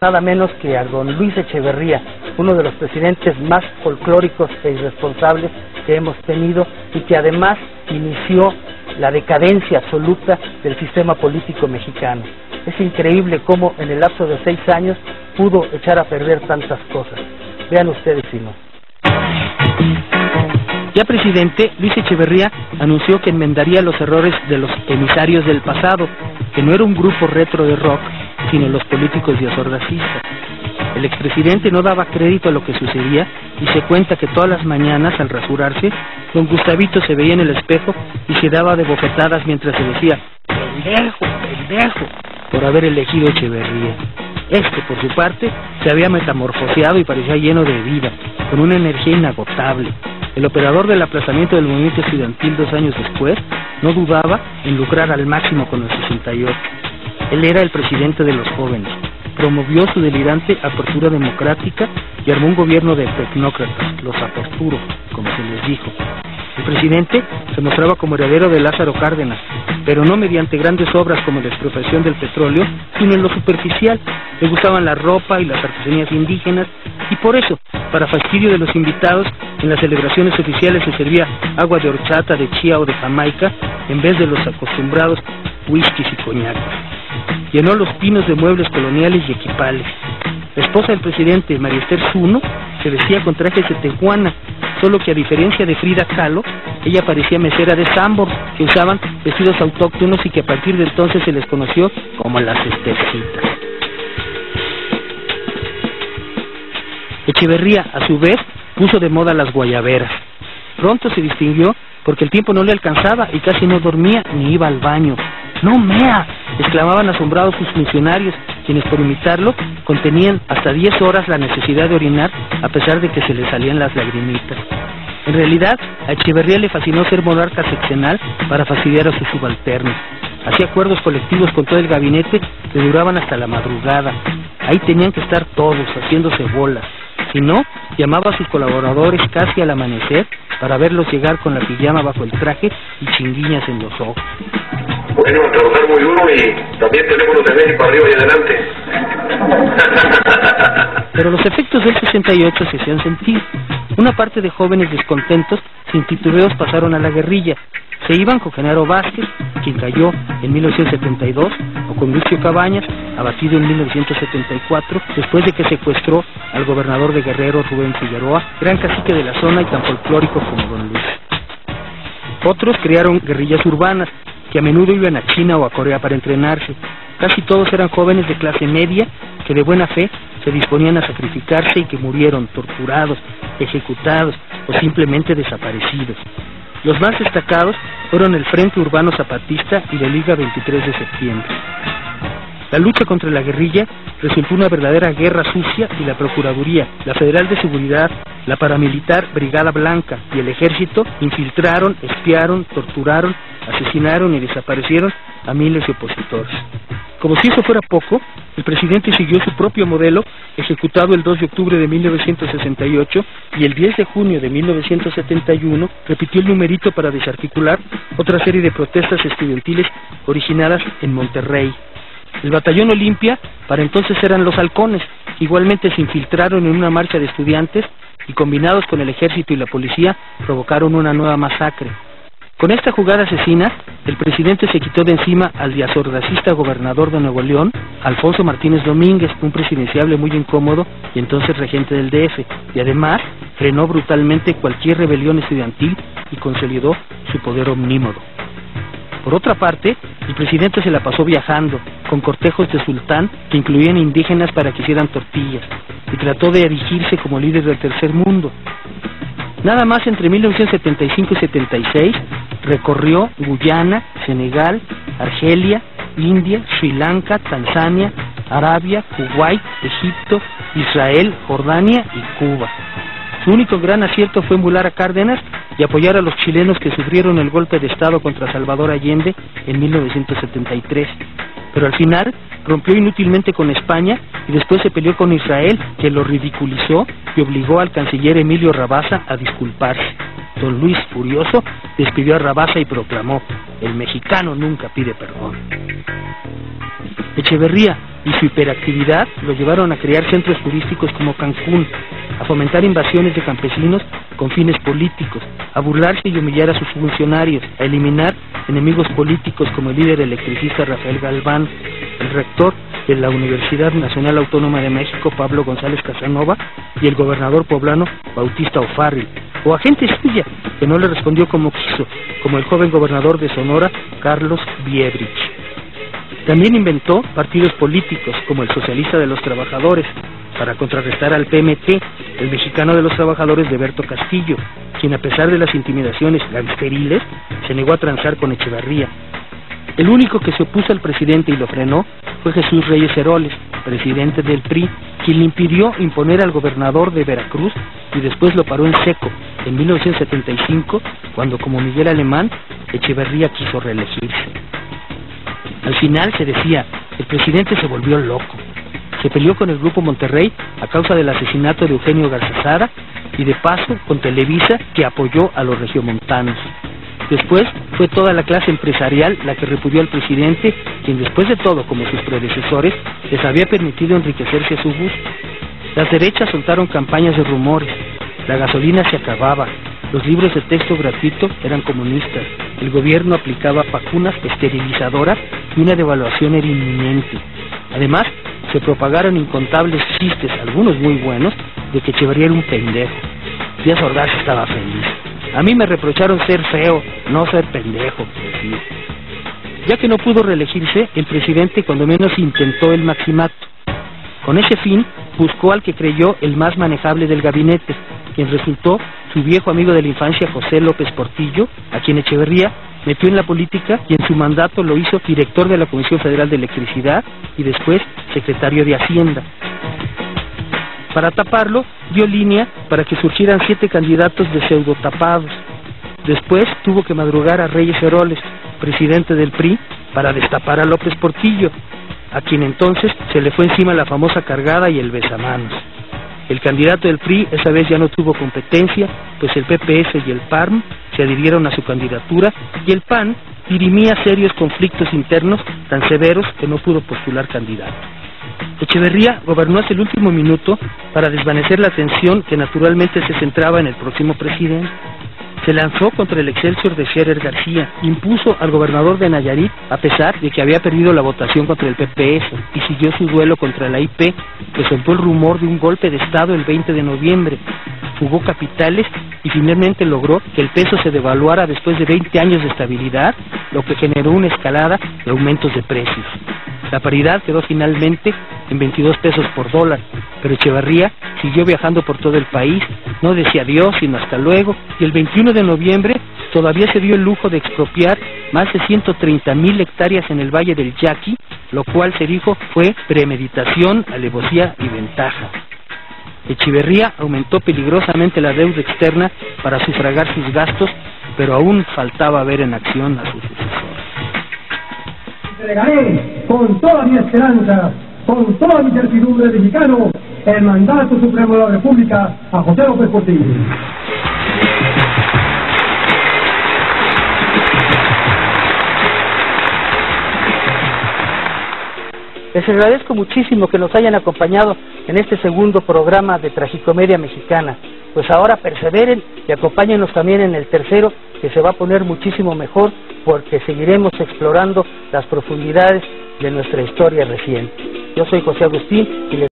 nada menos que a don Luis Echeverría, uno de los presidentes más folclóricos e irresponsables que hemos tenido y que además inició la decadencia absoluta del sistema político mexicano. Es increíble cómo en el lapso de 6 años pudo echar a perder tantas cosas. Vean ustedes si no. Ya presidente, Luis Echeverría anunció que enmendaría los errores de los emisarios del pasado, que no era un grupo retro de rock, sino los políticos diazordacistas. El expresidente no daba crédito a lo que sucedía y se cuenta que todas las mañanas, al rasurarse, don Gustavito se veía en el espejo y se daba de bofetadas mientras se decía "pendejo, pendejo", por haber elegido Echeverría. Este, por su parte, se había metamorfoseado y parecía lleno de vida, con una energía inagotable. El operador del aplazamiento del movimiento estudiantil 2 años después no dudaba en lucrar al máximo con el 68. Él era el presidente de los jóvenes, promovió su delirante apertura democrática y armó un gobierno de tecnócratas, los aperturos, como se les dijo. El presidente se mostraba como heredero de Lázaro Cárdenas, pero no mediante grandes obras como la expropiación del petróleo, sino en lo superficial. Le gustaban la ropa y las artesanías indígenas, y por eso, para fastidio de los invitados, en las celebraciones oficiales se servía agua de horchata, de chía o de Jamaica, en vez de los acostumbrados whiskies y coñacos. Llenó los pinos de muebles coloniales y equipales. La esposa del presidente, María Esther Zuno, se vestía con trajes de tejuana, solo que a diferencia de Frida Kahlo, ella parecía mesera de Sambor, que usaban vestidos autóctonos y que a partir de entonces se les conoció como las Estercitas. Echeverría, a su vez, puso de moda las guayaberas. Pronto se distinguió porque el tiempo no le alcanzaba y casi no dormía ni iba al baño. ¡No mea!, exclamaban asombrados sus funcionarios, quienes por imitarlo contenían hasta 10 horas la necesidad de orinar a pesar de que se le salían las lagrimitas. En realidad, a Echeverría le fascinó ser monarca sexenal para fastidiar a sus subalternos. Hacía acuerdos colectivos con todo el gabinete que duraban hasta la madrugada. Ahí tenían que estar todos, haciéndose bolas. Si no, llamaba a sus colaboradores casi al amanecer para verlos llegar con la pijama bajo el traje y chinguiñas en los ojos. Bueno, a trabajar muy duro y también teléfono de medio para arriba y adelante. Pero los efectos del 68 se hacían sentir. Una parte de jóvenes descontentos, sin titubeos, pasaron a la guerrilla. Se iban con Genaro Vázquez, quien cayó en 1972, o con Lucio Cabañas, abatido en 1974, después de que secuestró al gobernador de Guerrero, Rubén Figueroa, gran cacique de la zona y tan folclórico como don Luis. Otros crearon guerrillas urbanas, que a menudo iban a China o a Corea para entrenarse. Casi todos eran jóvenes de clase media que de buena fe se disponían a sacrificarse y que murieron torturados, ejecutados o simplemente desaparecidos. Los más destacados fueron el Frente Urbano Zapatista y la Liga 23 de septiembre. La lucha contra la guerrilla resultó una verdadera guerra sucia y la Procuraduría, la Federal de Seguridad, la paramilitar Brigada Blanca y el Ejército infiltraron, espiaron, torturaron, asesinaron y desaparecieron a miles de opositores. Como si eso fuera poco, el presidente siguió su propio modelo, ejecutado el 2 de octubre de 1968, y el 10 de junio de 1971 repitió el numerito para desarticular otra serie de protestas estudiantiles originadas en Monterrey. El Batallón Olimpia, para entonces eran los halcones, igualmente se infiltraron en una marcha de estudiantes y combinados con el ejército y la policía provocaron una nueva masacre. Con esta jugada asesina, el presidente se quitó de encima al diazordacista gobernador de Nuevo León, Alfonso Martínez Domínguez, un presidenciable muy incómodo y entonces regente del DF, y además frenó brutalmente cualquier rebelión estudiantil y consolidó su poder omnímodo. Por otra parte, el presidente se la pasó viajando, con cortejos de sultán que incluían indígenas para que hicieran tortillas, y trató de erigirse como líder del tercer mundo. Nada más entre 1975 y 76 recorrió Guyana, Senegal, Argelia, India, Sri Lanka, Tanzania, Arabia, Kuwait, Egipto, Israel, Jordania y Cuba. Su único gran acierto fue emular a Cárdenas y apoyar a los chilenos que sufrieron el golpe de Estado contra Salvador Allende en 1973. Pero al final rompió inútilmente con España y después se peleó con Israel, que lo ridiculizó y obligó al canciller Emilio Rabasa a disculparse. Don Luis, furioso, despidió a Rabasa y proclamó: "El mexicano nunca pide perdón". Echeverría y su hiperactividad lo llevaron a crear centros turísticos como Cancún, a fomentar invasiones de campesinos con fines políticos, a burlarse y humillar a sus funcionarios, a eliminar enemigos políticos como el líder electricista Rafael Galván, el rector de la Universidad Nacional Autónoma de México Pablo González Casanova y el gobernador poblano Bautista O'Farrill, o a gente suya que no le respondió como quiso, como el joven gobernador de Sonora Carlos Biebrich. También inventó partidos políticos como el Socialista de los Trabajadores, para contrarrestar al PMT, el Mexicano de los Trabajadores de Berto Castillo, quien a pesar de las intimidaciones gangsteriles, se negó a transar con Echeverría. El único que se opuso al presidente y lo frenó fue Jesús Reyes Heroles, presidente del PRI, quien le impidió imponer al gobernador de Veracruz y después lo paró en seco en 1975, cuando como Miguel Alemán, Echeverría quiso reelegirse. Al final se decía, el presidente se volvió loco. Se peleó con el Grupo Monterrey a causa del asesinato de Eugenio Garzazada y de paso con Televisa, que apoyó a los regiomontanos. Después fue toda la clase empresarial la que repudió al presidente, quien después de todo, como sus predecesores, les había permitido enriquecerse a su gusto. Las derechas soltaron campañas de rumores, la gasolina se acababa, los libros de texto gratuito eran comunistas, el gobierno aplicaba vacunas esterilizadoras y una devaluación era inminente. Además, se propagaron incontables chistes, algunos muy buenos, de que Echeverría era un pendejo. Díaz Ordaz estaba feliz. A mí me reprocharon ser feo, no ser pendejo, decía. Ya que no pudo reelegirse, el presidente cuando menos intentó el maximato. Con ese fin, buscó al que creyó el más manejable del gabinete, quien resultó su viejo amigo de la infancia José López Portillo, a quien Echeverría metió en la política y en su mandato lo hizo director de la Comisión Federal de Electricidad y después secretario de Hacienda. Para taparlo, dio línea para que surgieran 7 candidatos de pseudotapados. Después tuvo que madrugar a Reyes Heroles, presidente del PRI, para destapar a López Portillo, a quien entonces se le fue encima la famosa cargada y el besamanos. El candidato del PRI esa vez ya no tuvo competencia, pues el PPS y el PARM se adhirieron a su candidatura y el PAN dirimía serios conflictos internos tan severos que no pudo postular candidato. Echeverría gobernó hasta el último minuto para desvanecer la tensión que naturalmente se centraba en el próximo presidente. Se lanzó contra el Excelsior de Scherer García, impuso al gobernador de Nayarit a pesar de que había perdido la votación contra el PPS y siguió su duelo contra la IP, que soltó el rumor de un golpe de Estado el 20 de noviembre. Fugó capitales y finalmente logró que el peso se devaluara después de 20 años de estabilidad, lo que generó una escalada de aumentos de precios. La paridad quedó finalmente en 22 pesos por dólar, pero Echeverría siguió viajando por todo el país, no decía adiós sino hasta luego, y el 21 de noviembre todavía se dio el lujo de expropiar más de 130,000 hectáreas en el Valle del Yaqui, lo cual se dijo fue premeditación, alevosía y ventaja. Echeverría aumentó peligrosamente la deuda externa para sufragar sus gastos, pero aún faltaba ver en acción a su sucesor. Entregaré con toda mi esperanza, con toda mi certidumbre de mexicano, el mandato supremo de la República a José López Portillo. Les agradezco muchísimo que nos hayan acompañado en este segundo programa de Tragicomedia Mexicana. Pues ahora perseveren y acompáñenos también en el tercero, que se va a poner muchísimo mejor, porque seguiremos explorando las profundidades de nuestra historia reciente. Yo soy José Agustín y les